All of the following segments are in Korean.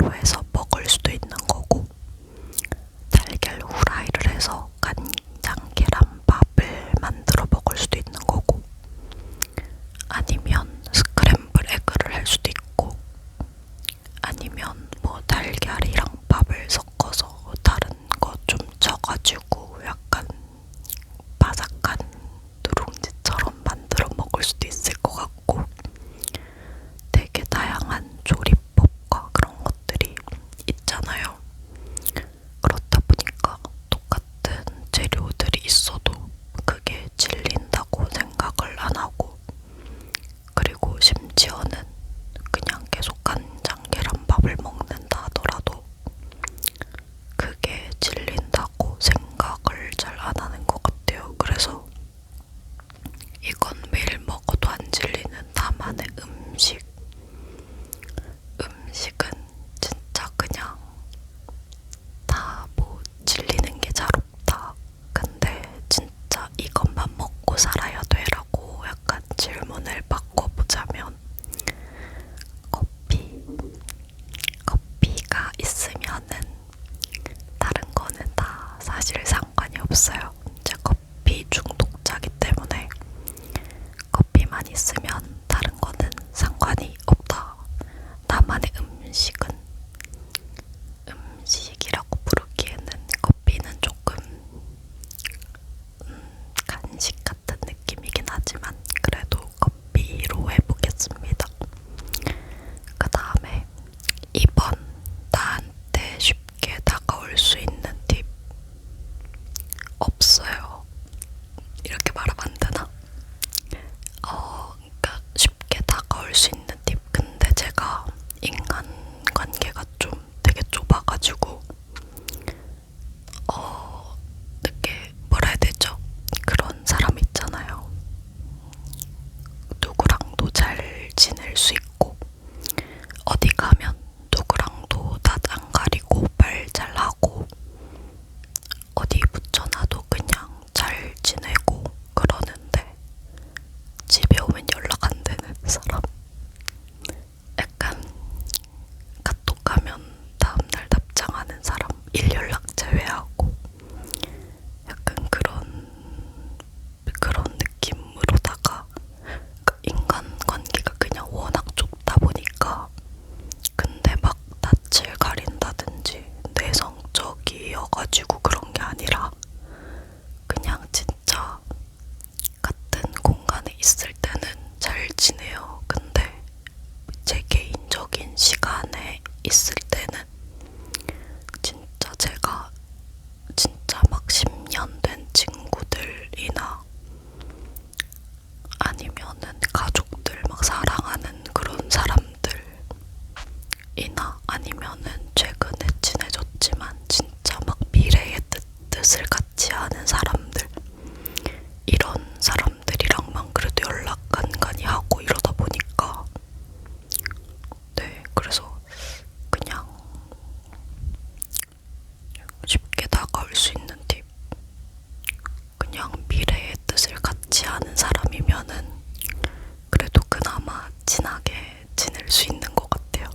볶음으로 해서 먹을 수도 있는 거고, 달걀 후라이를 해서 간장 계란밥을 만들어 먹을 수도 있는 거고, 아니면 스크램블 에그를 할 수도 있고, 아니면 뭐 달걀이랑 밥을 섞어서 다른 거 좀 쪄가지고 약간 바삭한 누룽지처럼 만들어 먹을 수도 있을 것 같고, 되게 다양한 조리법과 그런 것들이 있잖아요. 그렇다 보니까 똑같은 재료들이 있어도 그게 질린다고 생각을 안 하고, 그리고 심지어는 그냥 계속 간장 계란밥을 먹는다 하더라도 그게 질린다고 생각을 잘 안 하는 것 같아요. 그래서 이건 매일 먹어도 안 질리는 나만의 음식. 음식은 진짜 그냥 다 뭐 질리는 게 잘 없다. 근데 진짜 이것만 먹고 살아야 돼라고 약간 질문을 바꿔보자면 커피. 커피가 있으면은 다른 거는 다 사실 상관이 없어요. 이제 커피 중독자기 때문에 커피만 있으면 다른 거는 상관이 없다. 나만의 음식이라고 부르기에는 커피는 조금 간식 같은 느낌이긴 하지만 그래도 커피로 해보겠습니다. 그 다음에 2번, 나한테 쉽게 다가올 수 있는 팁. 없어요. 이렇게 말하면 안 되나? 그러니까 쉽게 다가올 수 있는 팁. 근데 제가 인간관계가 좀 되게 좁아가지고 이렇게 뭐라 해야 되죠? 그런 사람 있잖아요. 누구랑도 잘 지낼 수 있고 어디 가면 누구랑도 낯 안 가리고 말 잘하고 어디 붙여놔도 그냥 잘 지내고 그러는데 집에 오면 연락 안 되는 사람. 약간 카톡 가면 다음날 답장하는 사람, 일 연락 제외하고 약간 그런 느낌으로다가 인간관계가 그냥 워낙 좁다 보니까 근데 막 낯을 가린다든지 내성적이어가지고 그런 게 아니라 그냥 진짜 같은 공간에 있을 때는 잘 지내요. 근데 제 개인적인 시간에 있을 때는 진짜 제가 진짜 막 10년 된 친구들이나 아니면은 가족들 막 사랑하는 그런 사람들이나 아니면은 최근에 친해졌지만 진짜 막 미래의 뜻을 같이 하는 사람들, 이런 사람들이랑만 그래도 연락 간간히 하고 이러다 보니까 네, 그래서 그냥 쉽게 다가올 수 있는 팁. 그냥 미래의 뜻을 같이 하는 사람이면은 그래도 그나마 친하게 지낼 수 있는 것 같아요.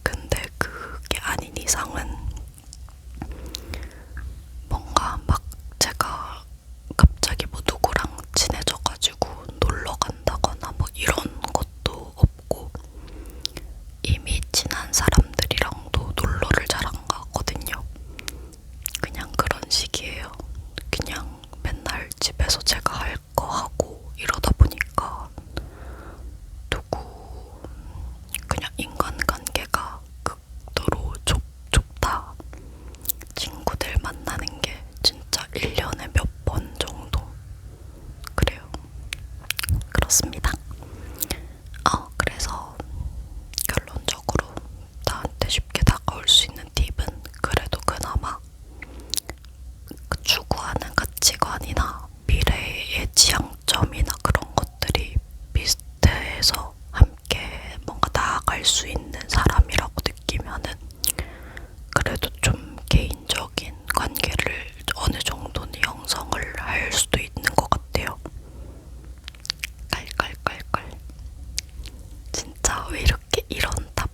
근데 그게 아닌 이상은 뭔가 막 제가 갑자기 뭐 누구랑 친해져가지고 놀러 간다거나 뭐 이런 것도 없고 이미 친한 사람들이랑도 놀러를 잘 안 가거든요. 그냥 그런 식이에요. 그냥 맨날 집에서 제가 할 거 하고 이러다 보니까 그냥 인간관계가 극도로 좁다. 친구들 만나는 게 진짜 1년에 몇 번 정도. 그래요. 그렇습니다. 그래서 결론적으로 나한테 쉽게 다가올 수 있는 팁은 그래도 그나마 추구하는 가치관이나 미래의 지향점이나 그런 것들이 비슷해서 함께 뭔가 나아갈 수 있는 사람이라고 느끼면은 그래도 좀 개인적인 관계를 어느 정도는 형성을 할 수도 있는 것 같아요. 깔깔깔깔. 진짜 왜 이렇게 이런 답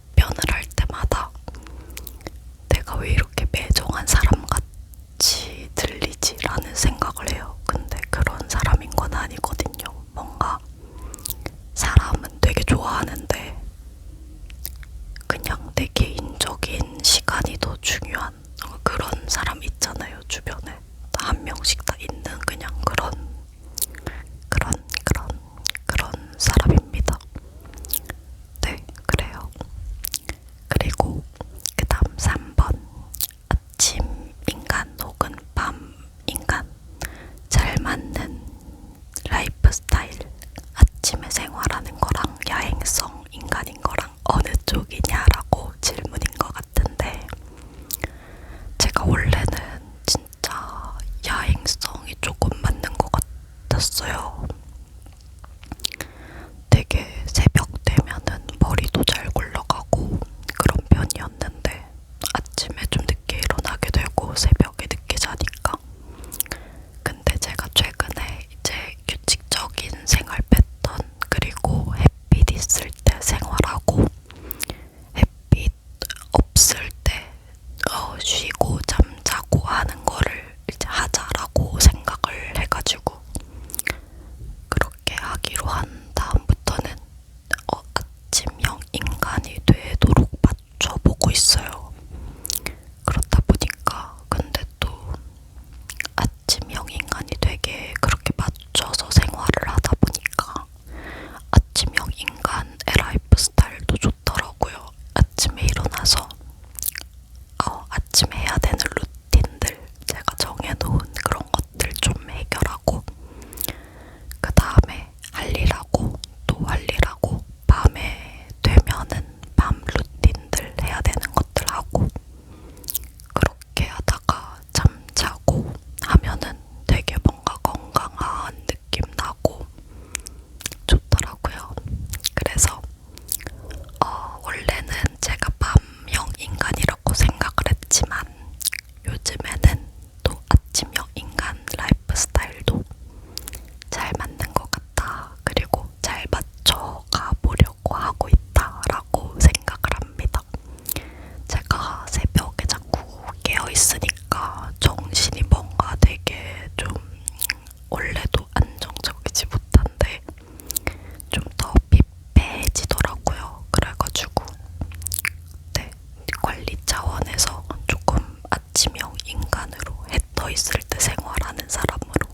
아침형 인간으로 해 떠 있을 때 생활하는 사람으로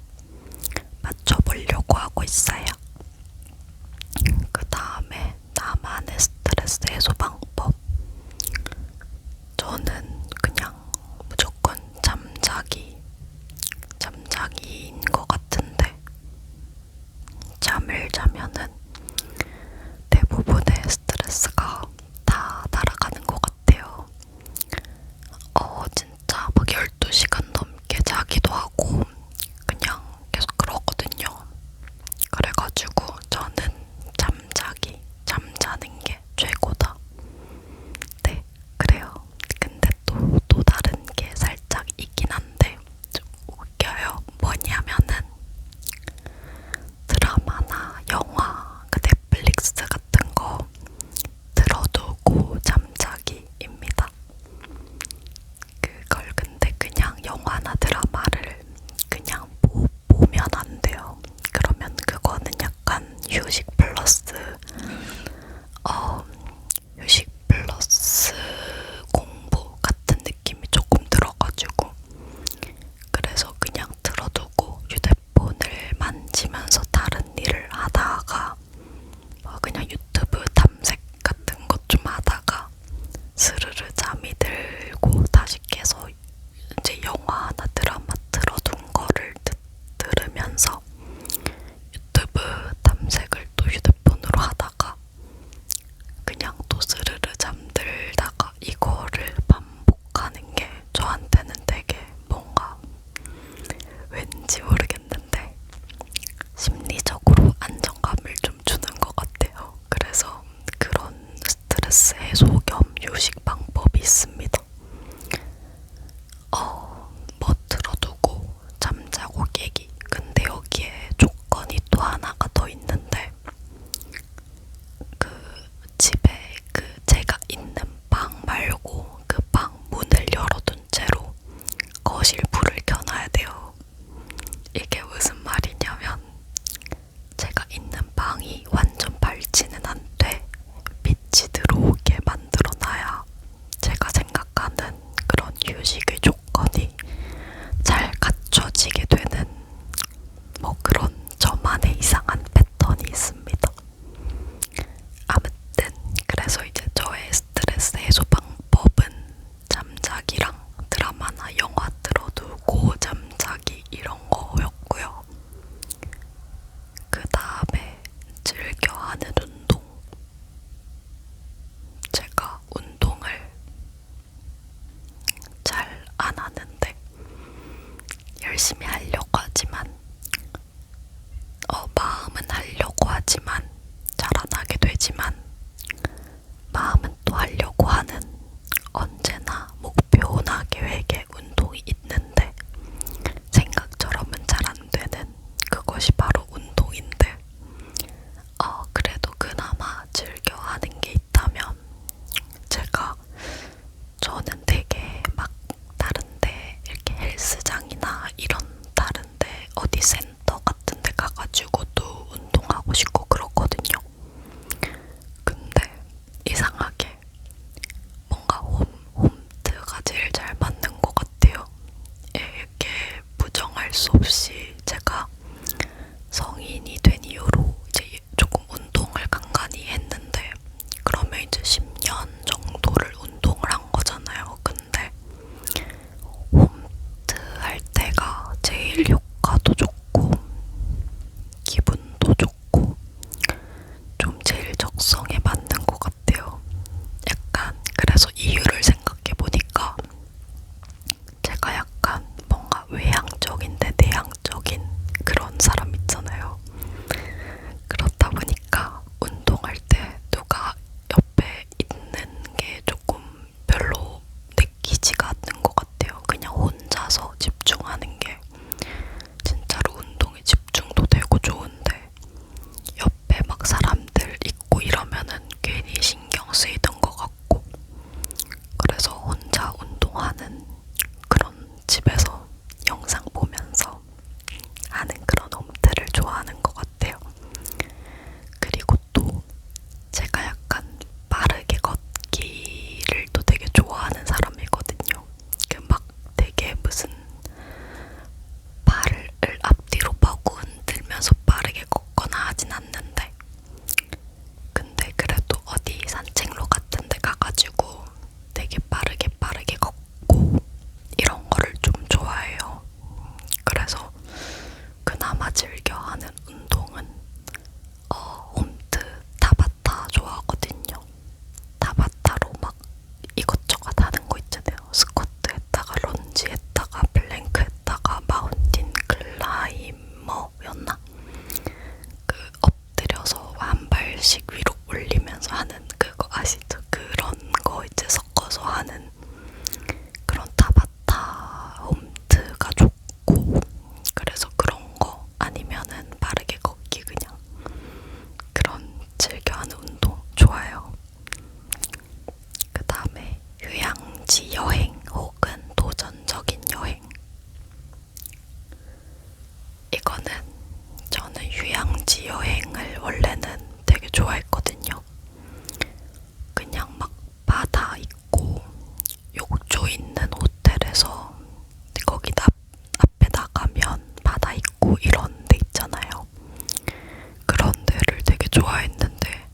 맞춰보려고 하고 있어요. 그 다음에 나만의 스트레스 해소 방법. 저는 그냥 무조건 잠자기인 것 같은데, 잠을 자면은 대부분의 스트레스가 다 날아가는 것 같아요. 진짜 막 12시간 넘게 자기도 하고 그냥 계속 그러거든요. 그래가지고 저는 잠자는 게 최고다. 네, 그래요. 근데 또 다른 게 살짝 있긴 한데 좀 웃겨요. 뭐냐면은 드라마나 영화, 그 넷플릭스 같은 거 틀어두고 잠자기입니다. 그걸 근데 그냥 영화나 드라마를 그냥 보면 안 돼요. 그러면 그거는 약간 휴식 플러스 공부 같은 느낌이 조금 들어가지고, 그래서 그냥 틀어두고 휴대폰을 만지면서 다른 일을 하다가 그냥 유튜브 탐색 같은 것 좀 하다가 스르르 잠이 들고 다시 깨서 이제 영화나 드라마 틀어둔 거를 들으면서 유튜브 탐색을 또 휴대폰으로 하다가 그냥 또 스르르 잠들다가 이거를 반복하는 게 저한테는 되게 뭔가 왠지 모르겠는데 심리적으로 안정감을 좀 주는 것 같아요. 그래서 그런 스트레스 해소 겸 휴식 방법이 있습니다. 뭐 들어두고 잠자고 깨기. 근데 여기에 조건이 또 하나가 더 있는데, 그 집에 제가 있는 방 말고 그 방 문을 열어둔 채로 거실 불을 켜놔야 돼요. 이게 무슨 말이냐면, 제가 있는 방이 완전 밝지는 않되 빛이 들어오게 만들어놔야 제가 생각하는 그런 휴식의 조건이 잘 갖춰지게 되는 뭐 그런 저만의 이상한 패턴이 있습니다. 아무튼 그래서 이제 저의 스트레스 해소 방법은 잠자기랑 드라마나 영화 틀어두고 잠자기 이런 거였고요. 그 다음에 즐겨 하는 운동. 제가 운동을 잘 안 하는데 열심히 하려고 하지만 마음은 하려고 하지만 잘 안 하게 되지만 마음은 또 하려고 하는, 언제나 목표나 계획에 운동이 있는데 생각처럼은 잘 안 되는 그것이 바로 운동인데, 그래도 그나마 즐겨 하는 게 있다면 저는 되게 막 다른데 이렇게 헬스장이나 이런 다른데 어디 휴양지 여행 혹은 도전적인 여행. 이거는 저는 휴양지 여행을 원래는 되게 좋아했거든요. 그냥 막 바다 있고 욕조 있는 호텔에서 거기 앞에 나가면 바다 있고 이런 데 있잖아요. 그런 데를 되게 좋아했는데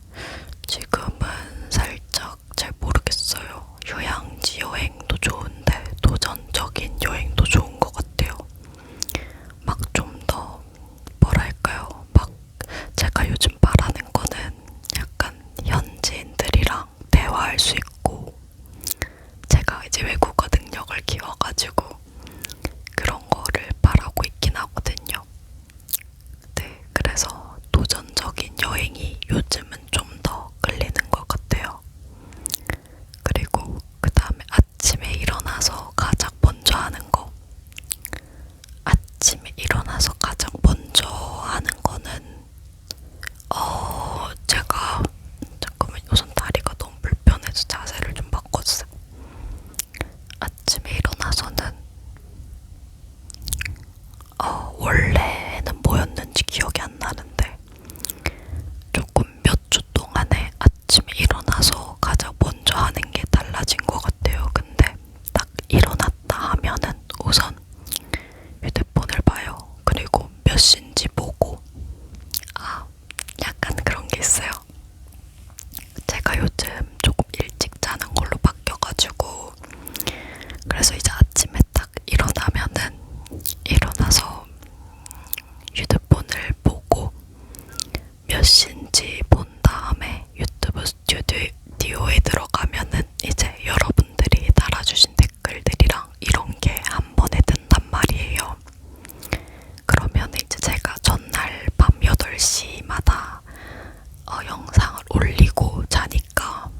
지금은 살짝 잘 모르겠어요. 휴양지 여행도 좋은데 도전적인 여행도 좋은 것 같아요. 막 좀 더 뭐랄까요? 막 제가 요즘 바라는 거는 약간 현지인들이랑 대화할 수 있고 제가 이제 외국어 능력을 키워가지고 그런 거를 바라고 있긴 하거든요. 네, 그래서 도전적인 여행이 요즘은 좀 더 끌리는 것 같아요. 그리고 그 다음에 아침에 일어나서 가장 먼저 하는 거. 아침에 일어나서 가장 먼저 하는 거는 제가 잠깐만 우선 다리가 너무 불편해서 자세를 좀 바꿨어요. 아침에 일어나서는 원래는 뭐였는지 기억이 안 나는데 조금 몇 주 동안에 아침에 일어나서 가장 먼저 하는 게 달라진 것 같아요. 근데 딱 일어났다 하면은 우선 휴대폰을 봐요. 그리고 몇 시인지 보고 약간 그런 게 있어요. 제가 요즘 조금 일찍 자는 걸로 바뀌어가지고 그래서 이제 아침에 딱 일어나서 휴대폰을 보고 몇 시인지 본 다음에 유튜브 스튜디오에 들어가면은 이제 여러분들이 달아주신 댓글들이랑 이런 게 한 번에 뜬단 말이에요. 그러면 이제 제가 전날 밤 8시마다 영상을 올리고 자니까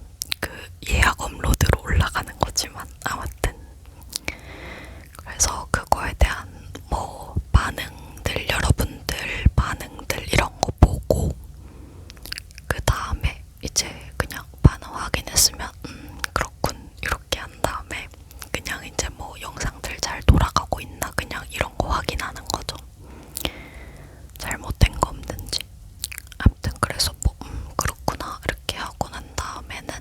그 예약 업로드로 올라가는 거지만 아무튼 그래서 그거에 대한 뭐 반응들, 여러분들 반응들 이런 거 보고 그 다음에 이제 그냥 반응 확인했으면 그렇군 이렇게 한 다음에 그냥 이제 뭐 영상들 잘 돌아가고 있나 그냥 이런 거 확인하는 거죠. 잘못된 거 없는지. 아무튼 그래서 뭐 그렇구나 이렇게 하고 난 다음에는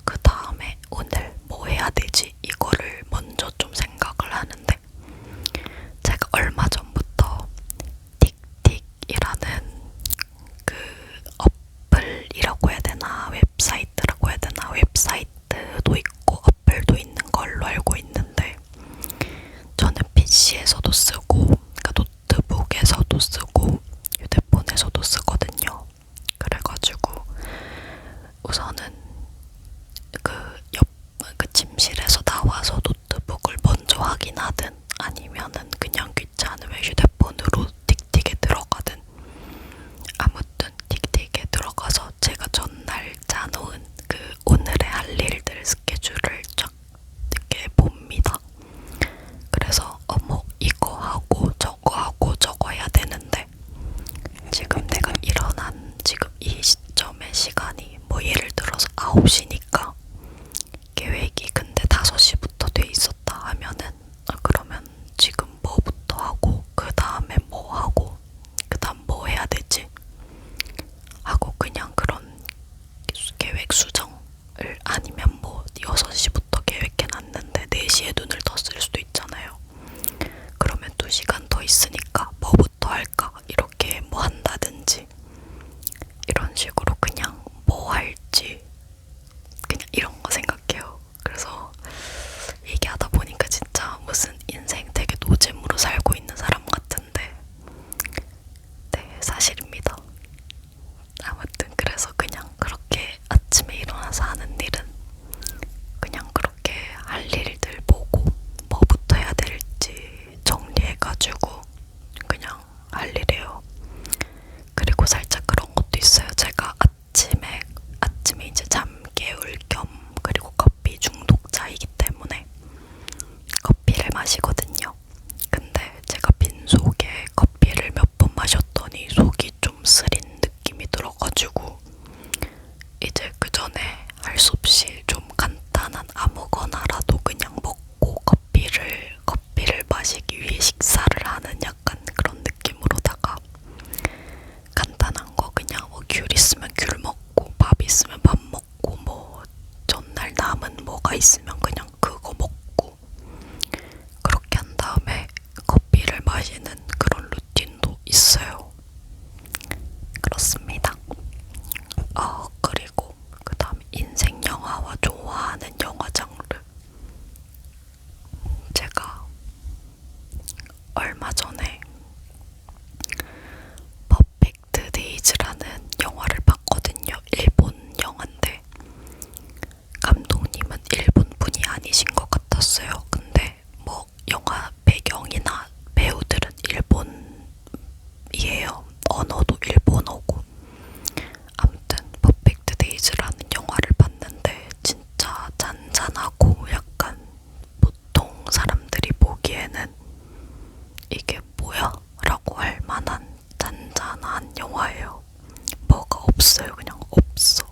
그 다음에 오늘 뭐 해야 되지 이거를 먼저 좀 생각을 하는데 제가 얼마 전부터 틱틱이라는 그 어플이라고 해야 되나 웹사이트라고 해야 되나 웹사이트도 있고 어플도 있는 걸로 알고 있는데 저는 PC에서도 쓰고 그러니까 노트북에서도 쓰고 휴대폰에서도 쓰거든요. 그래가지고 우선은 그 침실에서 나와서 노트북을 먼저 확인하든 아니면은 그냥 귀찮으면 휴대폰으로 틱틱에 들어가든 아무튼 틱틱에 들어가서 제가 전날 짜놓은 그 오늘의 할 일들 스케줄을 쫙 이렇게 봅니다. 그래서 뭐 이거 하고 저거 하고 저거 해야 되는데 지금 내가 일어난 지금 이 시점의 시간이 뭐 예를 들어서 9시니까 계획이 근데 5시부터 돼 있었다 하면은 그러면 지금 뭐부터 하고 그 다음에 뭐 하고 그 다음 뭐 해야 되지 하고 그냥 그런 계획 수정을 아니면 뭐 6시부터 계획해놨는데 4시에 눈을 떴을 수도 있잖아요. 그러면 2시간 더 있으니까 뭐부터 할까 이렇게 뭐 한다든지 이런 식으로 그냥 뭐 할지 그냥 이런 거 생각해요. 그래서 얘기하다 보니까 진짜 무슨 인생 되게 노잼으로 살고 있는 사람 같은데 네 사실입니다. 아무튼 그래서 그냥 그렇게 아침에 일어나서 하는 일은 그냥 그렇게 할 일들 보고 뭐부터 해야 될지 정리해가지고 그냥 할 일이에요. 그리고 살짝 그런 것도 있어요. 제가 아침에 이제 잠 깨울 겸 그리고 커피 중독자이기 때문에 커피를 마시거든요. 근데 제가 빈속에 커피를 몇 번 마셨더니 속이 좀 쓰린 느낌이 들어가지고 이제 그 전에 할 수 없이 좀 간단한 있으면 그냥 그거 먹고 그렇게 한 다음에 커피를 마시는 그런 루틴도 있어요. 그렇습니다. 그리고 그 다음에 인생 영화와 좋아하는 영화 장르. 제가 얼마 전에 퍼펙트 데이즈라는 영화를 봤거든요. 일본 영화인데 감독님은 일본 분이 아니신 것 같았어요. 근데 뭐 영화 배경이나 배우들은 일본이에요. 언어도 일본어고. 아무튼 퍼펙트 데이즈라는 영화를 봤는데 진짜 잔잔하고 약간 보통 사람들이 보기에는 이게 뭐야? 라고 할 만한 잔잔한 영화예요. 뭐가 없어요. 그냥 없어.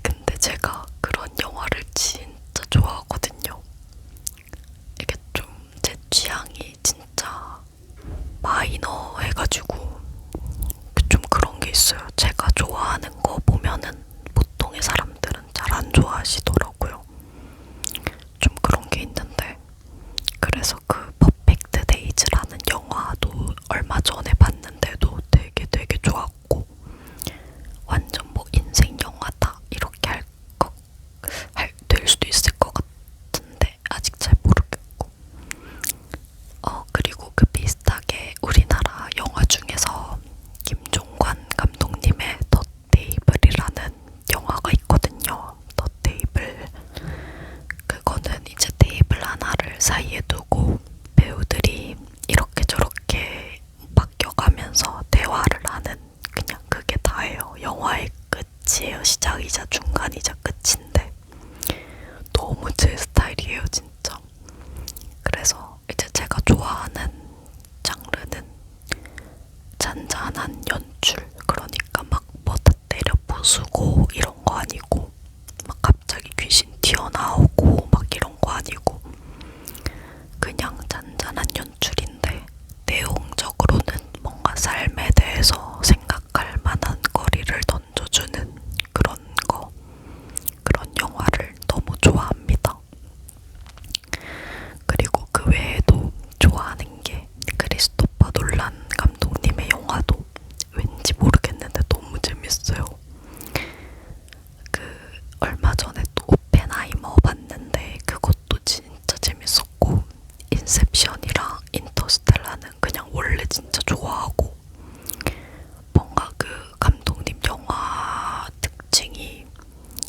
근데 제가 그런 영화를 진짜 좋아하거든요. 이게 좀 제 취향이 진짜 마이너해가지고 좀 그런 게 있어요. 제가 좋아하는 거 보면은 보통의 사람들은 잘 안 좋아하시더라고요. 좀 그런 게 있는데 그래서 그 퍼펙트 데이즈라는 영화도 얼마 전에 봤는데도 되게 좋았고 완전 뭐 인생 영화다 이렇게 될 수도 있을 것 같은데 아직 잘 모르겠고 그리고 그 비슷하게 우리나라 영화 중에서 김종관 감독님의 더 테이블이라는 영화가 있거든요. 더 테이블. 그거는 이제 테이블 하나를 사이에 두고 배우들이 이렇게 저렇게 바뀌어가면서 대화를 하는 그냥 그게 다예요. 영화의 끝이에요. 시작이자 중간이자 끝인데 너무 제 스타일이에요, 진짜. 그래서 이제 제가 좋아하는 장르는 잔잔한 연출. 그러니까 막 뭐다 때려 부수고 이런 거 아니고 막 갑자기 귀신 튀어나오고 막 이런 거 아니고 그냥 잔잔한 연출인데 내용적으로는 뭔가 삶에 대해서 생각할 만한 거리를 던져주는 그런 영화를 너무 좋아합니다. 그리고 그 외에도 좋아하는 게 크리스토퍼 놀란 감독님의 영화도 왠지 모르겠는데 너무 재밌어요. 그 얼마 전에 또 오펜하이머 봤는데 그것도 진짜 재밌었고 인셉션이랑 인터스텔라는 그냥 원래 진짜 좋아하고 뭔가 그 감독님 영화 특징이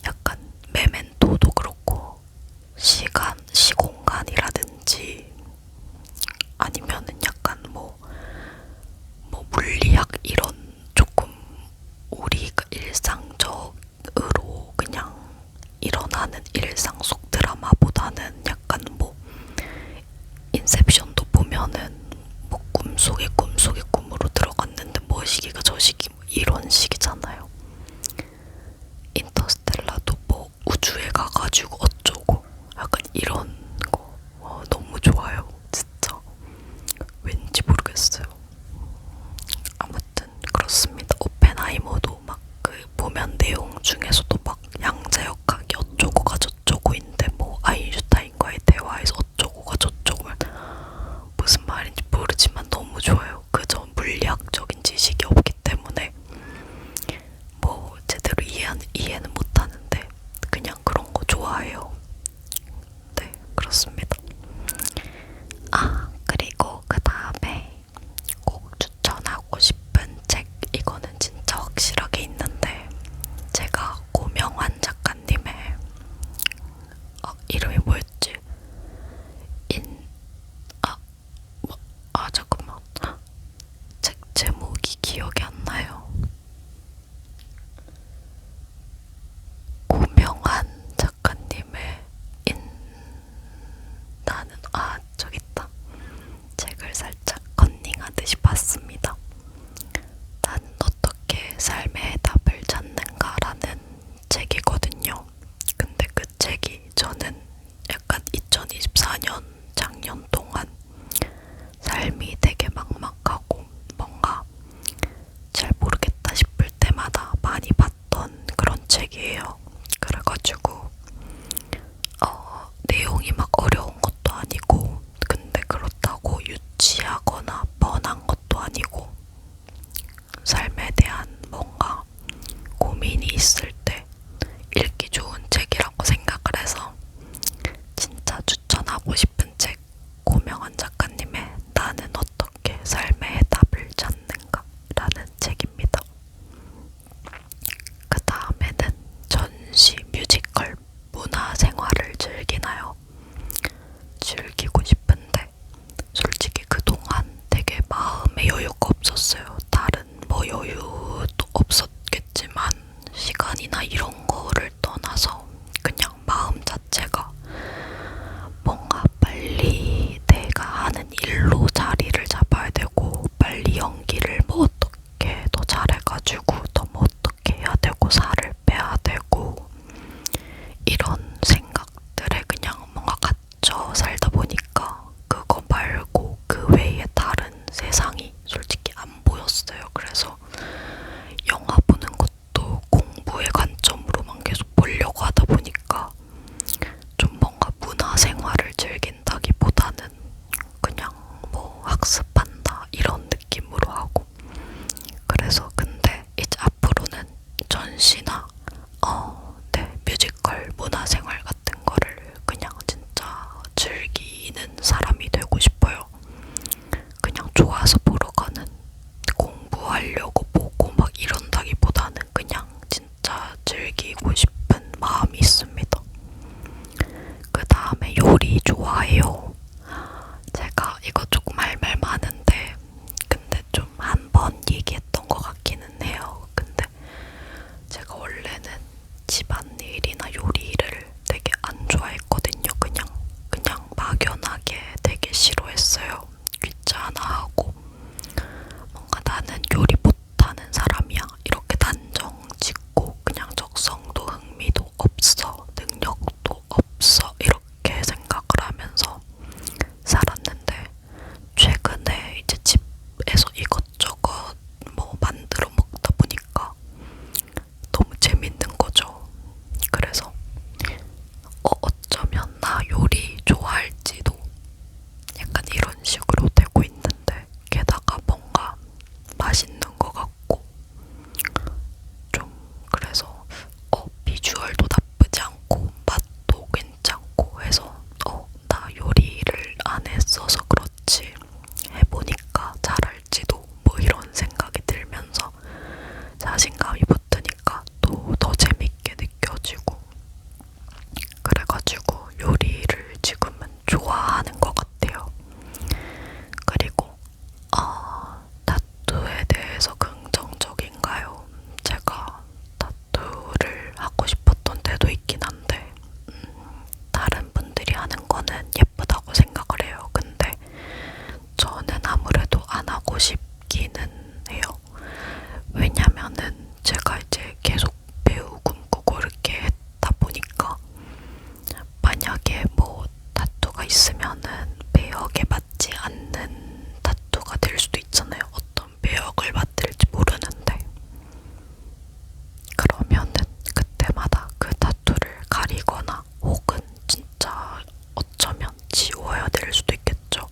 약간 메멘토도 그렇고 시공간이라든지 아니면은 약간 뭐 물리학 이런 조금 우리가 일상적으로 그냥 일어나는 일상 속 드라마보다는 약간 뭐 인셉션도 보면은 뭐 꿈속의 꿈으로 들어갔는데 뭐 시기가 저 시기 뭐 이런 식이잖아요. 인터스텔라도 뭐 우주에 가가지고 어쩌고 약간 이런 거 너무 좋아요. 진짜 왠지 모르겠어요. 아무튼 그렇습니다. 오펜하이머도 막 그 보면 내용 중에서도 막 양자역학이 어쩌고가 저쩌고인데 뭐 아인슈타인과의 대화에서 어쩌고가 저쩌고 무슨 말인지 모르지만 너무 좋아요. 그저 물리학적인 지식이 없기 때문에 뭐 제대로 이해는 못하는데 그냥 그런 거 좋아해요. 네, 그렇습니다. 그리고 그 다음에 꼭 추천하고 싶은 책, 이거는 진짜 확실하게 있는데 제가 고명환 작가님의 이름이 뭐였지? 잠깐만. 책 제목이 기억이 안 나요. 고명환 작가님의 나는 저기 있다. 책을 살짝 컨닝하듯이 봤습니다. 나는 어떻게 삶의 답을 찾는가라는 책이거든요. 근데 그 책이 저는 약간 2024년 작년 동안 삶이 되게 막막하고 뭔가 잘 모르겠다 싶을 때마다 많이 봤던 그런 책이에요. 그래가지고 있을 때 읽기 좋은 책이라고 생각을 해서 진짜 추천하고 싶은 책, 고명환 작가님의 나는 어떻게 삶의 답을 찾는가 라는 책입니다. 그 다음에는 전시, 뮤지컬, 문화생활을 즐기나요? 즐기고 싶은데 솔직히 그동안 되게 마음의 여유가 없었어요. 다른 뭐 여유도 없었겠지만 시간이나 이런 거를 떠나서 그냥 마음 자체가 뭔가 빨리 내가 하는 일로 자리를 잡아야 되고 빨리 연기를 뭐 어떻게 더 잘해가지고 더 뭐 어떻게 해야 되고 살을 빼야 되고 이런 생각들에 그냥 뭔가 갇혀 살다 보니까 그거 말고 그 외에 다른 세상이 솔직히 안 보였어요. 그래서 영화 보는 것도 공부의 관점으로만 계속 보려고 하다 보니까 좀 뭔가 문화생활을 즐긴다기보다는 그냥 뭐 학습한다 이런 느낌으로 하고, 그래서 근데 이제 앞으로는 전시나 뮤지컬, 문화생활 같은 거를 그냥 진짜 즐기는 사람이 되고 싶어요. 그냥 좋아서 보러 가는, 공부하려고 보고 막 이런다기보다는 그냥 진짜 즐기고 싶은 마음이 있습니다. 그 다음에 요리 좋아해요. 제가 이거 조금 할 말 많은데 근데 좀 한 번 얘기했던 것 같기는 해요. 근데 제가 원래는 집안일이나 요리를 되게 안 좋아했거든요. 그냥 막연하게 되게 싫어했어요. 귀찮아하고 뭔가 나는 요리 못하는 사람이야 이렇게 단정 짓고 그냥 적성도 흥미도 없어, 능력도 없어 이렇게 생각을 하면서 살았는데 최근에 이제 집에서 이것저것 뭐 만들어 먹다 보니까 너무 재밌는 거죠. 그래서 어쩌면 나 요리 좋아할지도 약간 이런 식으로 되고 있는데, 게다가 뭔가 맛있는 것 같고 좀 그래서 비주얼도 나쁘지 않고 맛도 괜찮고 해서 나 요리를 안 했어서 그렇지 해보니까 잘할지도 뭐 이런 생각이 들면서 자신감이 붙으니까 또 더 재밌게 느껴지고, 그래가지고 요리를 지금은 좋아하는 것 같아요. 그리고 타투에 대해서 긍정적인가요? 제가 타투를 하고 싶었던 때도 있긴 한데 다른 분들이 하는 거는 예쁘다고 생각을 해요. 근데 저는 아무래도 안 하고 싶기는 해요. 왜냐면은 제가 이제 계속 배우 꿈꾸고 이렇게 했다 보니까 만약에 뭐 타투가 있으면은 배역에 맞지 않는 타투가 될 수도 있잖아요. 어떤 배역을 맡을지 모르는데 그러면은 그때마다 그 타투를 가리거나 혹은 진짜 어쩌면 지워야 될 수도 있겠죠.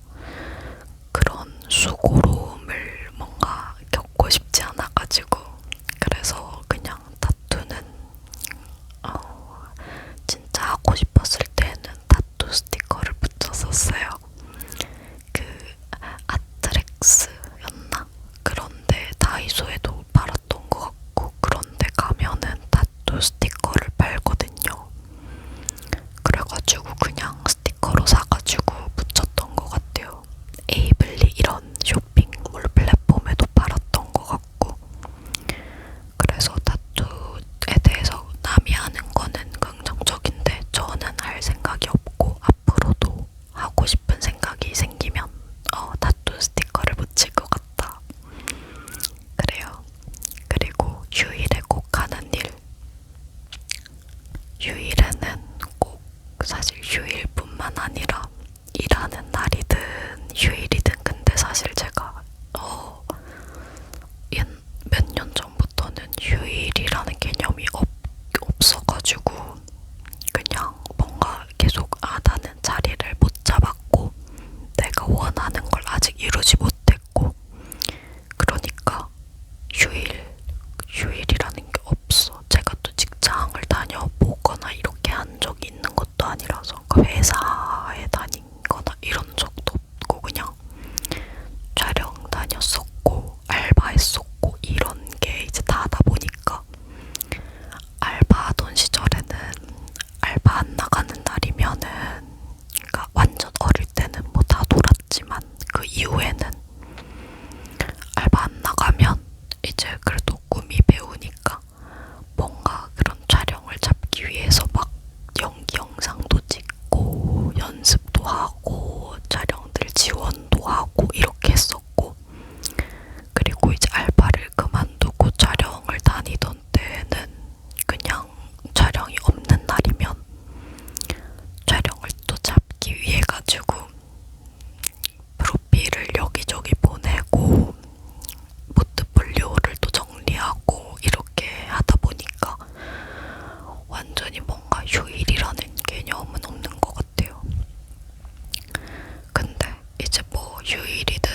그런 수고로움을 뭔가 겪고 싶지 않아가지고 그래서 그냥 타투는 진짜 하고 싶었을 때는 타투 스티커를 붙였었어요. 그 아트렉스였나? 그런데 다이소에도 팔았던 것 같고 그런데 가면은 타투 스티커를 팔거든요. 그래가지고 그냥 스티커로 사가지고 붙였던 것 같아요. 에이블리 이런 쇼핑몰 플랫폼에도 팔았던 것 같고, 그래서 타투에 대해서 남이 하는 거는 긍정적인데 저는 할 생각이 없고 앞으로도 하고 싶은 생각이 생기면 타투 스티커를 붙일 것 같다. 그래요. 그리고 휴일에 꼭 하는 일. 휴일에는 꼭 사실 휴일뿐만 아니라 일하는 날이든 휴일이든 근데 사실 제가 몇 년 전부터는 휴일이라는 개념이 없어가지고 그냥 뭔가 계속 나는 자리를 못 잡았고 내가 원하는 걸 아직 이루지 못했고 그러니까 휴일이라는 게 없어. 제가 또 회사에 다닌 거나 이런 적도 없고 그냥 촬영 다녔었고 알바했었고 이런 게 이제 다 하다 보니까 알바하던 시절에는 알바 안 나가는 날이면은 그러니까 완전 어릴 때는 뭐 다 놀았지만 그 이후에는 알바 안 나가면 이제 그래도 꿈이 배우니까 뭔가 그런 촬영을 잡기 위해서 막 연기 영상도 찍고 연습도 하고 촬영들 지원도 하고 이렇게 했었고 그리고 이제 알바를 그만두고 촬영을 다니던 때는 그냥 촬영이 없는 날이면 촬영을 또 잡기 위해 가지고 프로필을 여기저기 보내고 포트폴리오를 또 정리하고 이렇게 하다 보니까 완전히 뭔가 휴일이라는 개념은 없는 것 같아요. 근데 이제 뭐 휴일이든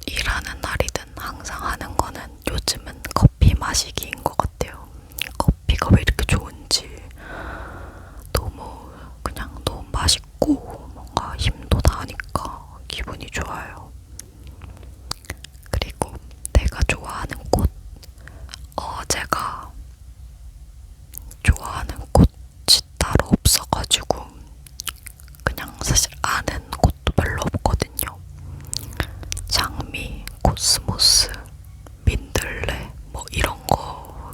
일하는 날이든 항상 하는 거는 요즘은 커피 마시기인 것 같아요. 커피가 왜 이렇게 좋은지 너무 그냥 너무 맛있고 뭔가 힘도 나니까 기분이 좋아요. 그리고 내가 좋아하는 꽃 제가 좋아하는 꽃이 따로 없어가지고 그냥 사실 아는 꽃도 별로 없거든요. 장미, 코스모스, 민들레 뭐 이런 거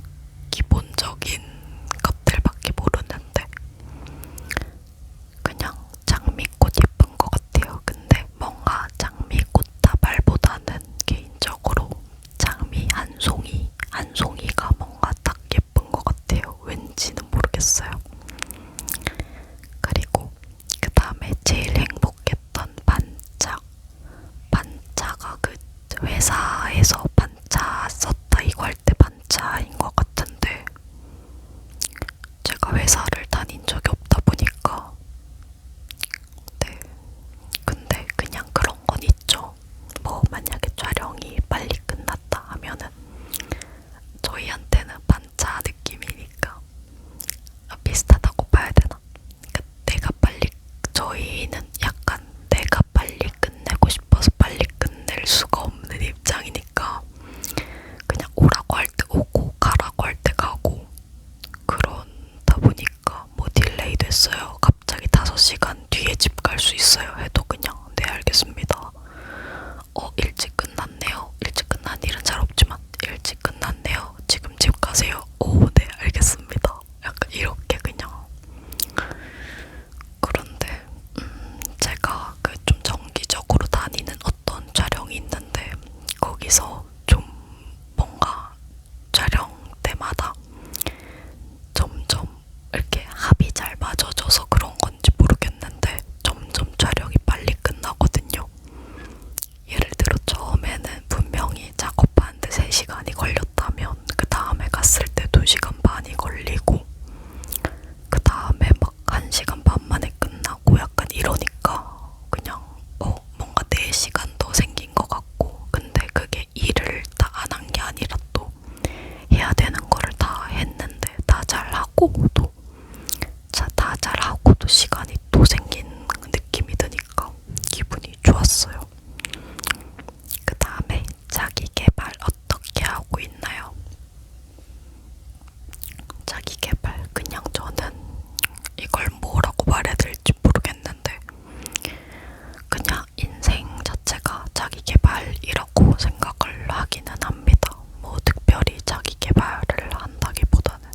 기본적인 것들밖에 모르는데 그냥 장미꽃 예쁜 것 같아요. 근데 뭔가 장미꽃 다발보다는 개인적으로 장미 한 송이가 뭔가 딱 예쁜 것 같아요. 왠지는 모르겠어요. 그리고 그 다음에 제일 행복했던 반차가 그 회사에서 반차 썼다 이거 할 때 반차인 것 같은데 제가 회사를 다닌 적이 없다 보니까 네. 근데 그냥 그런 건 있죠. 뭐 만약에 촬영이 빨리 끝났다 하면은 저희한테는 반차 느낌이니까 비슷하다고 봐야 되나? 그러니까 내가 빨리 저희는 약간 내가 빨리 끝내고 싶어서 빨리 끝낼 수가 없는 입장이니까 그냥 오라고 할 때 오고 가라고 할 때 가고 그러다 보니까 뭐 딜레이 됐어요. 갑자기 5시간 뒤에 집 갈 수 있어요. 해도 그냥 네 알겠습니다. 일찍 끝났네요. 일찍 끝난 일은 잘 없지만 일찍 끝났네요. 지금 집 가세요. 오, 네 알겠습니다. 약간 이렇게 그냥. 그런데 제가 그 좀 정기적으로 다니는 어떤 촬영이 있는데 거기서 좀 뭔가 촬영 때마다 점점 이렇게 합이 잘 맞아져서 그런 건지 모르겠는데 점점 촬영이 빨리 끝나거든요. 예를 들어 처음에는 분명히 작업하는데 3시간이 걸렸다면 그 다음에 갔을 때 2시간 반이 걸리고 그 다음에 막 1시간 반 만에 끝나고 약간 이러니까 그냥 뭔가 4시간 더 생긴 것 같고 근데 그게 일을 다 안 한 게 아니라 또 해야 되는 거를 다 했는데 다 잘하고도 시간이 또 생긴 느낌이 드니까 기분이 좋았어요. 그 다음에 자기 개발 어떻게 하고 있나요? 자기 개발 그냥 저는 이걸 뭐라고 말해야 될지 모르겠는데 그냥 인생 자체가 자기 개발이라고 생각을 하기는 합니다. 뭐 특별히 자기 개발을 한다기보다는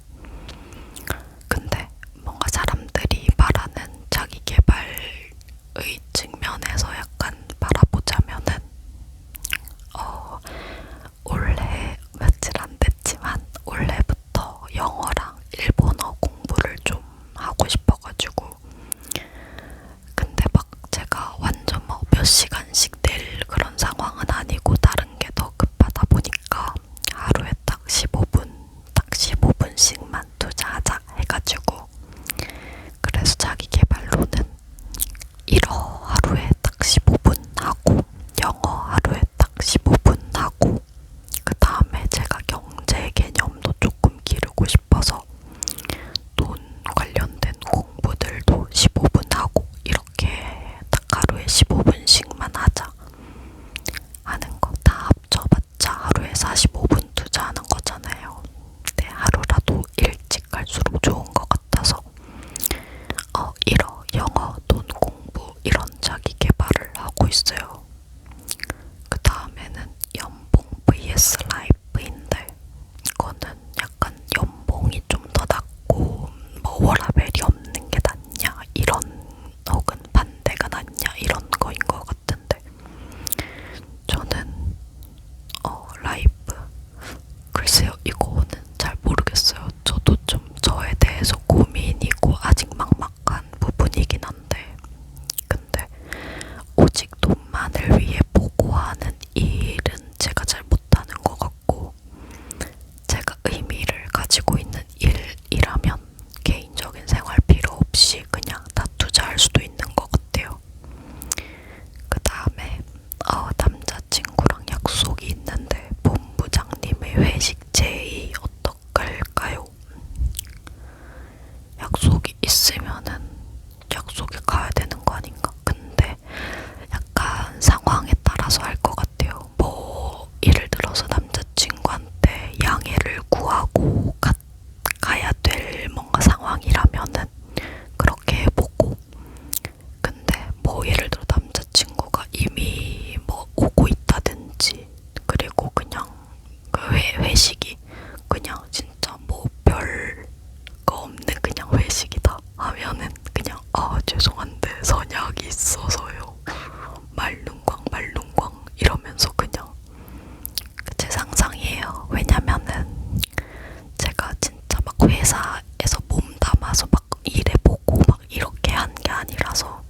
회사에서 몸 담아서 막 일해보고 막 이렇게 한 게 아니라서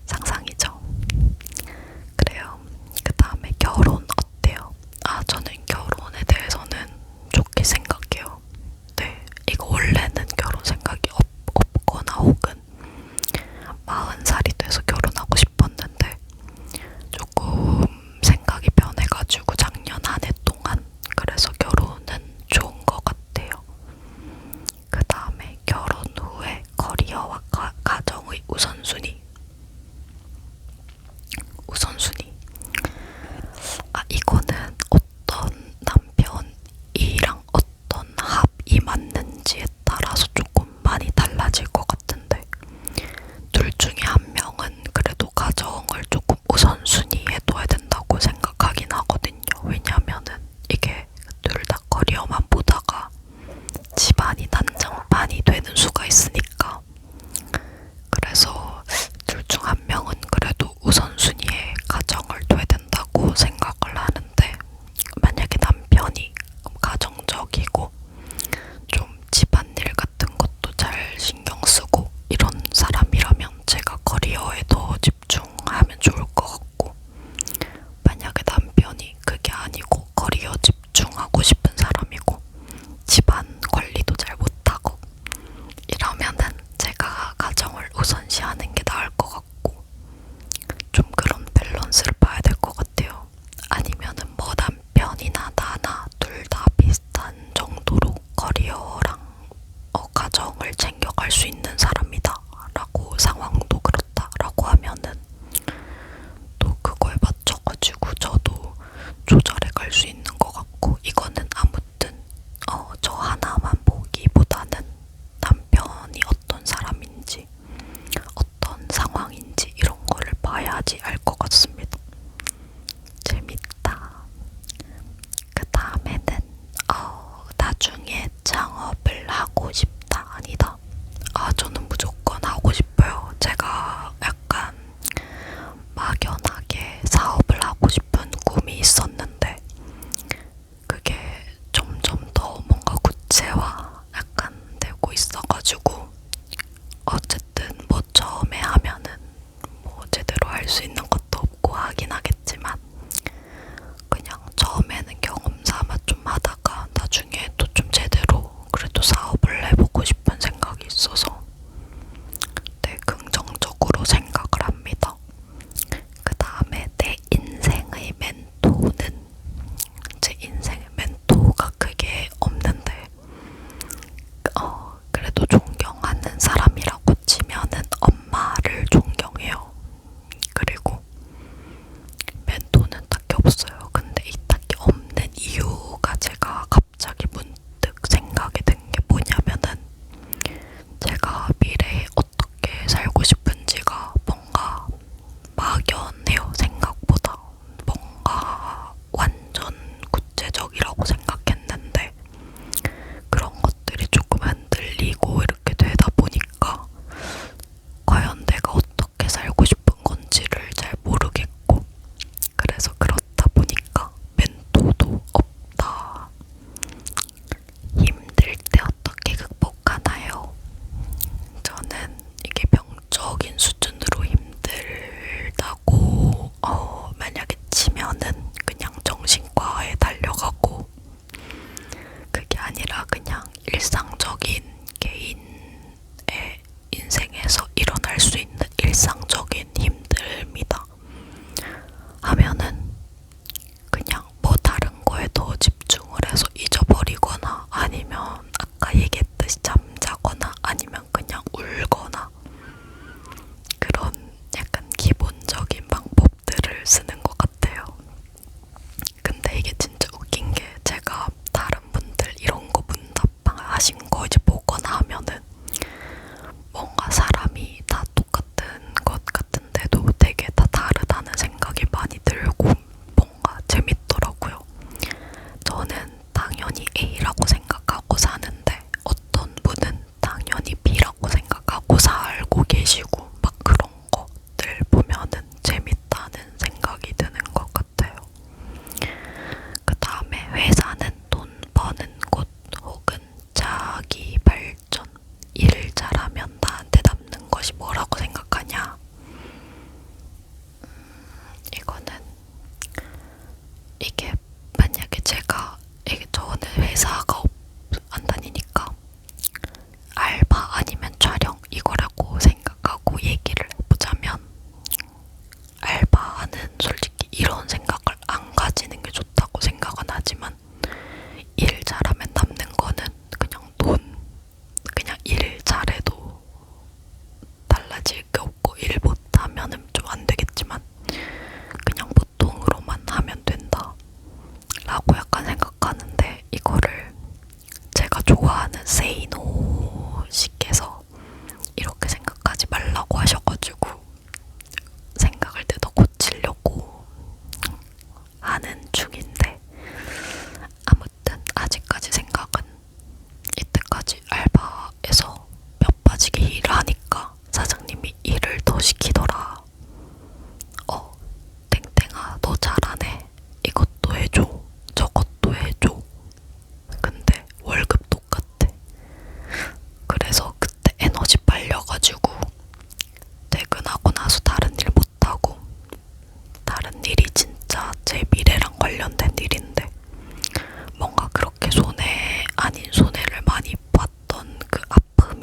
상상이죠. 그래요. 그 다음에 결혼 어때요? 저는 결혼에 대해서는 좋게 생각해요. 네, 이거 원래는 결혼 생각이 없거나 혹은 40살이 돼서 결혼하고 싶었는데 조금 생각이 변해가지고 작년 한 해 동안 그래서 결혼은 좋은 것 같아요. 그 다음에 결혼 후에 커리어와 가정의 우선순위. 이거는 어떤 남편이랑 어떤 합이 맞는지에 따라서 조금 많이 달라질 것 같은데 둘 중에 한 명은 그래도 가정을 조금 우선순위에 둬야 된다고 생각하긴 하거든요. 왜냐하면은 이게 둘 다 커리어만 보다가 집안이 난장판이 되는 수가 있으니까. 그래서 둘 중 한 명은 그래도 우선순위에 가정을 둬야 된다고 생각을 하는데 만약에 남편이 가정적이고 좀 집안일 같은 것도 잘 신경 쓰고 이런 사람이라면 제가 커리어에 더 집중하면 좋을 것 같고, 만약에 남편이 그게 아니고 커리어 집중하고 싶은 사람이고 집안 관리도 잘 못하고 이러면은 제가 가정을 우선시하는 게 나을 것 같고, 좀 그런 밸런스를 봐야 될 것 같아요. 아니면은 뭐 남편이나 나나 둘 다 비슷한 정도로 커리어랑 가정을 챙겨갈 수 있는 사람이다 라고, 상황도 그렇다 라고 하면은 또 그거에 맞춰가지고 저도 조절해 갈 수 있는 것 같고, 이거는 아무튼 저 하나만 보기보다는 남편이 어떤 사람인지 어떤 상황인지 이런 거를 봐야지 알 것 같습니다. 재밌다. 그 다음에는 나중에 창업을 하고 싶다, 아니다. 저는 무조건 하고 싶어요. 제가 약간 막연하게 사업을 하고 싶은 꿈이 있었는데 그게 점점 더 뭔가 구체화 약간 되고 있어가지고, 어쨌든 뭐 처음에 하면은 뭐 제대로 할 수 있는 것도 없고 하긴 하겠지만 그냥 처음에는 경험 삼아 좀 하다가 나중에 또 좀 제대로 그래도 사업을 해보고 싶은 생각이 있어서 네, 긍정적으로 생각을 합니다. 그 다음에 내 인생의 멘토는, 제 인생의 멘토가 크게 없는데 그래도 존경하는 사람이라고 치면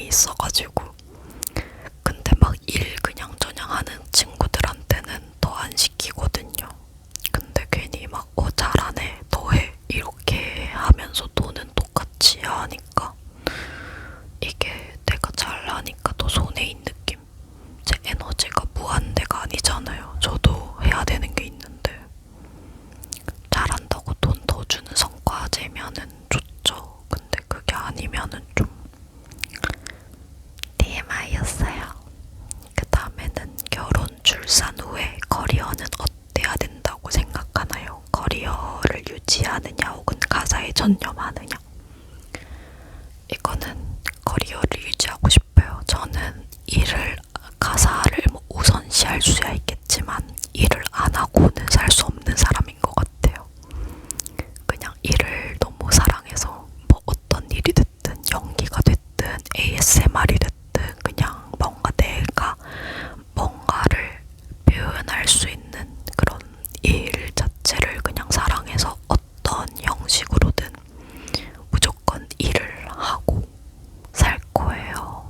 있어가지고. 근데 막 일 그냥저냥 하는 친구들한테는 더 안 시키거든요. 근데 괜히 막 잘하네 더해 이렇게 하면서 돈은 똑같이 하니까 이게 내가 잘하니까 더 손해인 느낌. 제 에너지가 무한대가 아니잖아요. 저도 해야 되는 게 있는데 잘한다고 돈 더 주는 성과제면은 좋죠. 근데 그게 아니면은 좀 TMI였어요. 그 다음에는 결혼, 출산 후에 커리어는 어때야 된다고 생각하나요? 커리어를 유지하느냐 혹은 가사에 전념하느냐? 이거는 커리어를 유지하고 싶어요. 저는 가사를 뭐 우선시할 수야 있겠지만 일을 안 하고는 살 수 없는 사람인 것 같아요. 그냥 일을 너무 사랑해서 뭐 어떤 일이 됐든 연기가 됐든 ASMR이 됐든 그냥 뭔가 내가 뭔가를 표현할 수 있는 그런 일 자체를 그냥 사랑해서 어떤 형식으로든 무조건 일을 하고 살 거예요.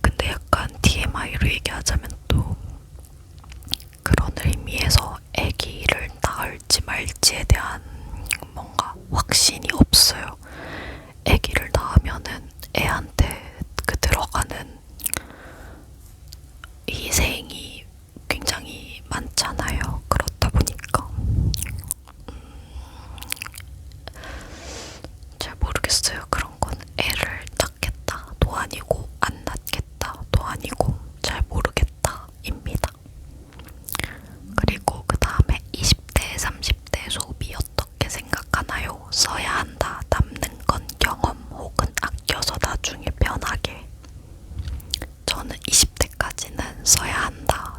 근데 약간 TMI로 얘기하자면 또 그런 의미에서 아기를 낳을지 말지에 대한 뭔가 확신이 없어요. 아기를 낳으면은 애한테 들어가는 희생이 굉장히 많잖아요. 그렇다 보니까 잘 모르겠어요. 그런 건 애를 낳겠다도 아니고 안 낳겠다도 아니고 잘 모르겠다입니다. 그리고 그 다음에 20대, 30대 소비 어떻게 생각하나요? 써야 한다. 남는 건 경험 혹은 아껴서 나중에 편하게. 저는 20대까지는 써야 한다.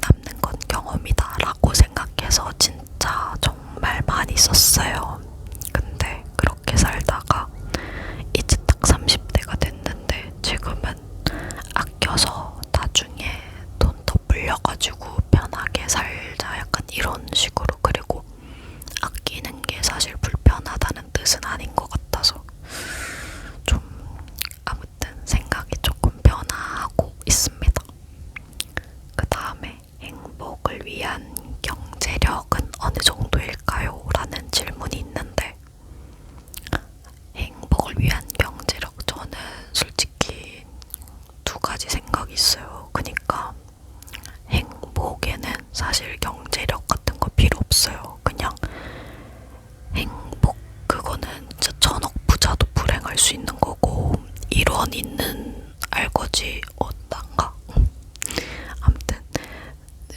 남는 건 경험이다 라고 생각해서 진짜 정말 많이 썼어요. 근데 그렇게 살다가 이제 딱 30대가 됐는데 지금은 아껴서 나중에 돈 더 불려가지고 편하게 살자 약간 이런 식으로. 그리고 아끼는 게 사실 불편하다는 뜻은 아닌 것 같아서 좀 아무튼 생각이 조금 변화하고 있습니다. 그 다음에 행복을 위한 경제력은 어느 정도일까요? 라는 질문이 있는데 행복을 위한 경제력 저는 솔직히 두 가지 생각이 있어요. 그러니까 행복에는 사실 경제력 같은 거 필요 없어요. 그냥 행복 그거는 진짜 천억 부자도 불행할 수 있는 거고 1원 있는 알거지 어떤가? 아무튼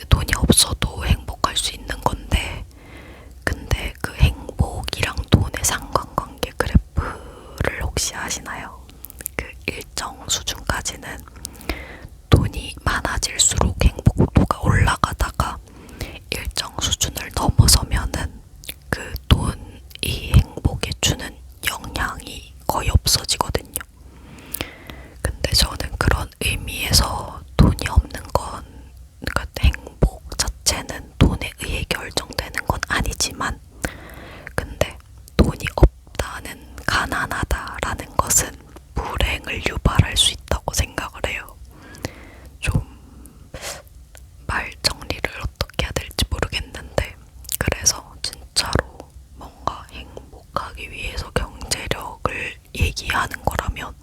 돈이 없어도 행복할 수 있는 건데 근데 그 행복이랑 돈의 상관관계 그래프를 혹시 아시나요? 그 일정 수준까지는 돈이 많아질수록 행복도가 올라가다가 일정 수준을 넘어서면은 그 돈이 행복에 주는 영향이 거의 없어지거든요. 근데 저는 그런 의미에서 돈이 없는 건 그러니까 행복 자체는 돈에 의해 결정되는 건 아니지만 근데 돈이 없다는 가난하다라는 것은 불행을 유발할 수 있다고 생각을 해요. 좀 말 정리를 어떻게 해야 될지 모르겠는데 그래서 진짜로 뭔가 행복하기 위해서 경제력을 얘기하는 거라면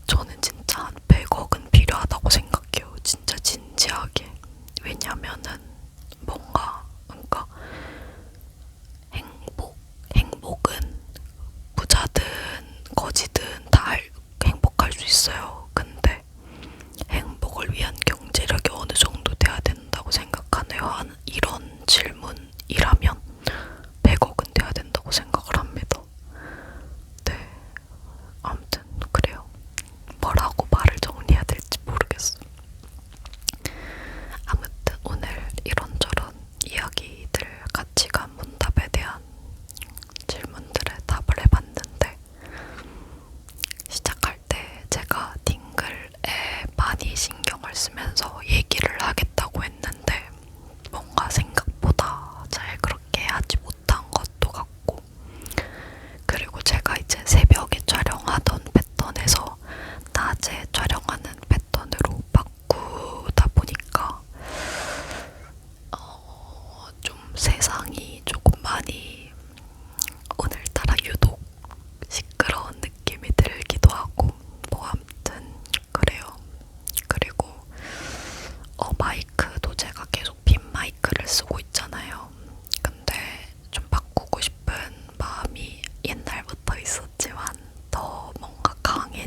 저는 진짜 한 100억은 필요하다고 생각해요. 진짜 진지하게. 왜냐면은 뭔가 그러니까 행복은 부자든 거지든 다 행복할 수 있어요. 근데 행복을 위한 경제력이 어느 정도 돼야 된다고 생각하네요. 이런 질문이라면 100억은 돼야 된다고 생각을 합니다. 네, 아무튼 그래요. 뭐라고 말을 정리해야 될지 모르겠어. 아무튼 오늘 이런저런 이야기들 가치관 문답에 대한 질문들에 답을 해봤는데 시작할 때 제가 딩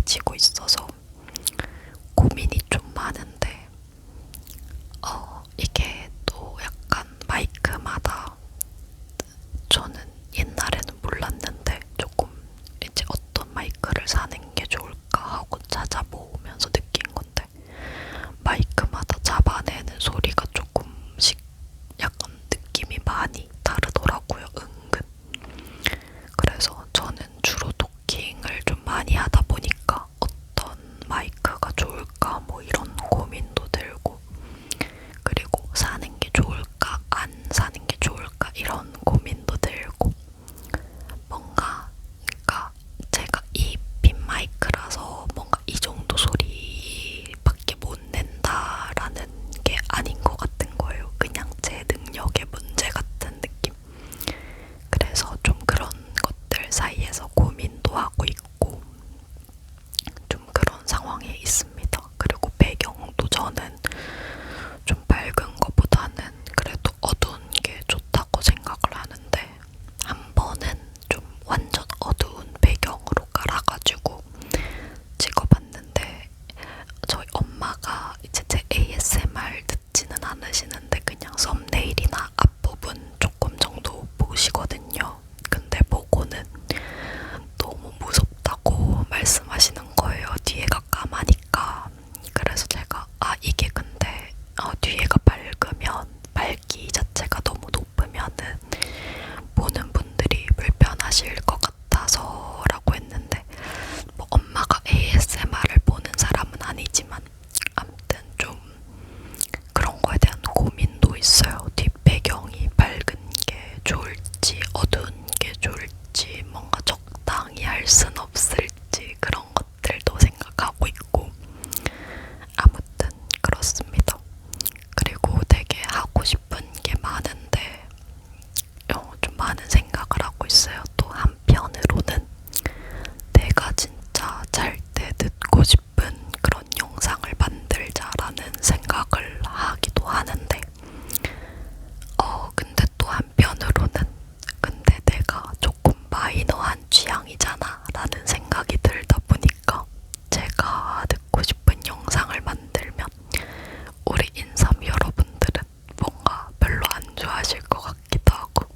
지고 있어서 고민이 좀 많은데 이게 또 약간 마이크마다 저는 옛날에는 몰랐는데 조금 이제 어떤 마이크를 사는 게 좋을까 하고 찾아보면서 느낀 건데 마이크마다 잡아내는 소리가 조금씩 약간 느낌이 많이 다르더라고요, 은근. 그래서 저는 주로 토킹을 좀 많이 하다 보니까 어떤 마이크가 좋을까 뭐 이런 고민도 들고, 그리고 사는 게 좋을까 안 사는 게 좋을까 이런 고민도 들고, 뭔가 그러니까 제가 이 핀 마이크라서 뭔가 이 정도 소리밖에 못 낸다라는 게 아닌 것 같은 거예요. 그냥 제 능력의 문제 같은 느낌. 그래서 좀 그런 것들 사이에서 고민도 하고 있고 좀 그런 상황에 있습니다. 그리고 배경도 저는 좀 밝은 것보다는 그래도 어두운 게 좋다고 생각을 하는데, 한 번은 좀 완전 어두운 배경으로 깔아가지고 찍어봤는데 저희 엄마가 이제 제 ASMR 듣지는 않으시는데 그냥 썸네일이나 앞부분 조금 정도 보시거든요. 근데 보고는 너무 무섭다고 말씀하시는 거예요. 뒤에가 까마니까. 그래서 제가 이게 근데 뒤에가 밝으면 밝기 자체가 너무 높으면은 보는 분들이 불편하실 것 같아서 라고 했는데, 뭐 엄마가 ASMR을 보는 사람은 아니지만 아무튼 좀 그런 거에 대한 고민도 있어요. 뒷배경이 밝은 게 좋을지 어두운 게 좋을지 뭔가 적당히 할 순 없을지 그런 것들도 생각하고 있고, 아무튼 그렇습니다. 그리고 되게 하고 싶은 게 많은데 좀 많은 생각을 하고 있어요. 또 한편으로는 내가 진짜 잘 때 듣고 싶은 그런 영상을 만들자라는 생각을 하기도 하는데 근데 또 한편으로는 근데 내가 조금 마이너한 취향이잖아 라는 생각이 들다 보니까 제가 듣고 싶은 영상을 만들면 우리 인삼 여러분들은 뭔가 별로 안 좋아하실 것 같기도 하고,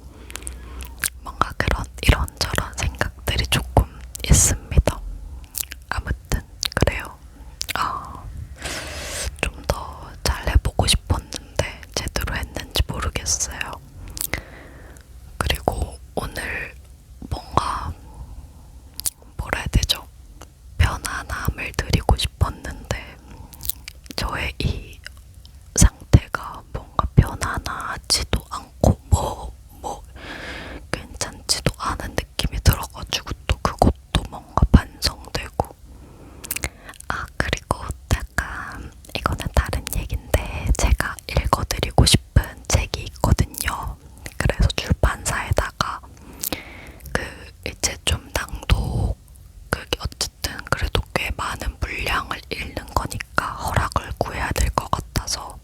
뭔가 그런 이런저런 생각들이 조금 있습니다. 아무튼 그래요. 좀 더 잘해보고 싶었는데 제대로 했는지 모르겠어요. 그리고 오늘 뭔가 뭐라 해야 되죠? 편안함을 드리고 싶었는데 저의 이 상태가 뭔가 편안하지도 않고 뭐 괜찮지도 않은 느낌이 들어가지고 또 그것도 뭔가 반성되고. 그리고 약간 이거는 다른 얘긴데 제가 읽어드리고 싶은 책이 있거든요. 그래서 출판사에다가 이제 좀 낭독 그게 어쨌든 그래도 꽤 많은 분량을 읽는 거니까 허락을 구해야 될 것 같아서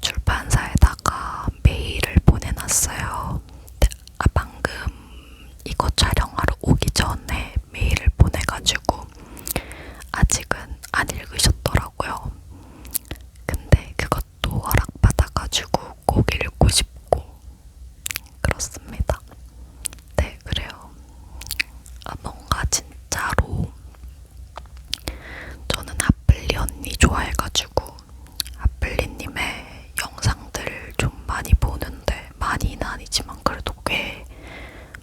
출판사에다가 메일을 보내놨어요. 방금 이거 촬영하러 오기 전에 메일을 보내가지고 아직은 안 읽으셨더라고요. 근데 그것도 허락받아가지고 꼭 읽고 싶고 그렇습니다. 네, 그래요. 뭔가 진짜로 저는 핫플리 언니 좋아해가지고 핫플리님의 영상들을 좀 많이 보는데, 많이는 아니지만 그래도 꽤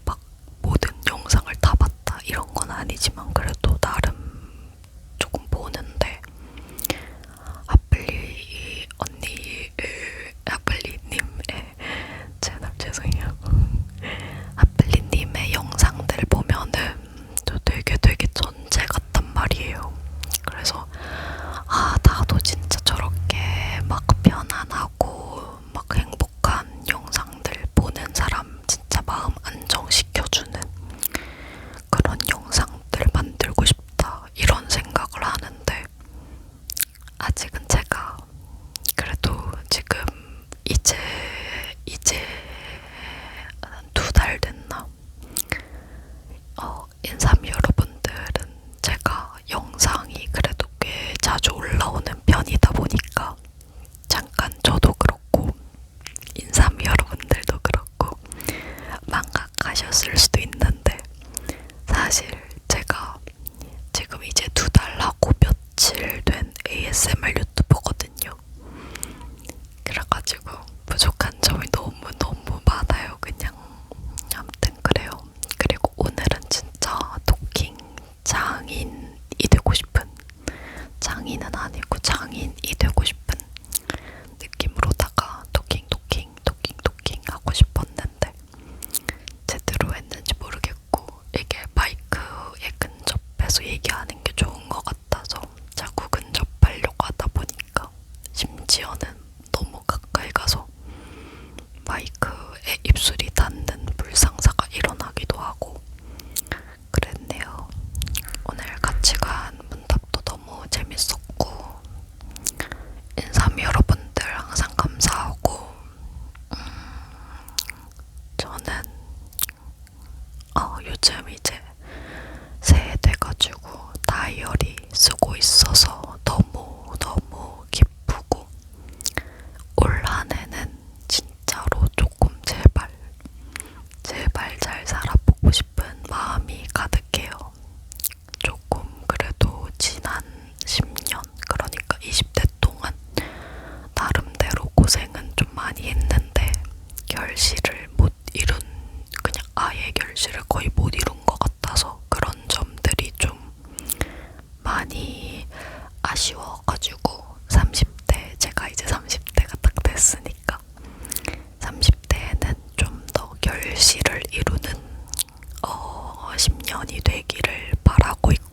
막 모든 영상을 다 봤다 이런 건 아니지만 그래도 나름 조금 보는데, 핫플리 언니 핫플리님의 채널 죄송해요. 핫플리님의 영상들 보면은 저 되게 천재 같단 말이에요. 그래서 나도 진짜 저렇게 막 편안하고 막 행복한 영상들 보는 사람 진짜 마음 안정시켜주는 그런 영상들 만들고 장인이 되고 싶은, 장인은 아니고 장인이 되고 싶은 느낌으로다가 토킹 하고 싶었는데 제대로 했는지 모르겠고, 이게 마이크에 근접해서 얘기하는 게 좋은 것 같아서 자꾸 근접하려고 하다 보니까 심지어는 너무 가까이 가서 마이크에 입술이 닿는 불상사가 일어나기도 하고 그랬네요. 오늘 같이 간 문답도 너무 재밌었고, 인삼이 여러분들 항상 감사하고, 저는 요즘 이제 새해 돼가지고 다이어리 쓰고 있어서 너무 기쁘고, 올 한해는 진짜로 조금 제발 잘 살아보고 싶은 마음이 가득해요. 조금 그래도 지난 10년, 그러니까 20대 동안 나름대로 고생은 좀 많이 했는데 결실을 못 이룬, 그냥 아예 결실을 거의 못 이룬 것 같아서 그런 점들이 좀 많이 아쉬워가지고 30대, 제가 이제 30대가 딱 됐으니까 30대에는 좀 더 결실을 이루는 10년이 되기를 바라고 있고,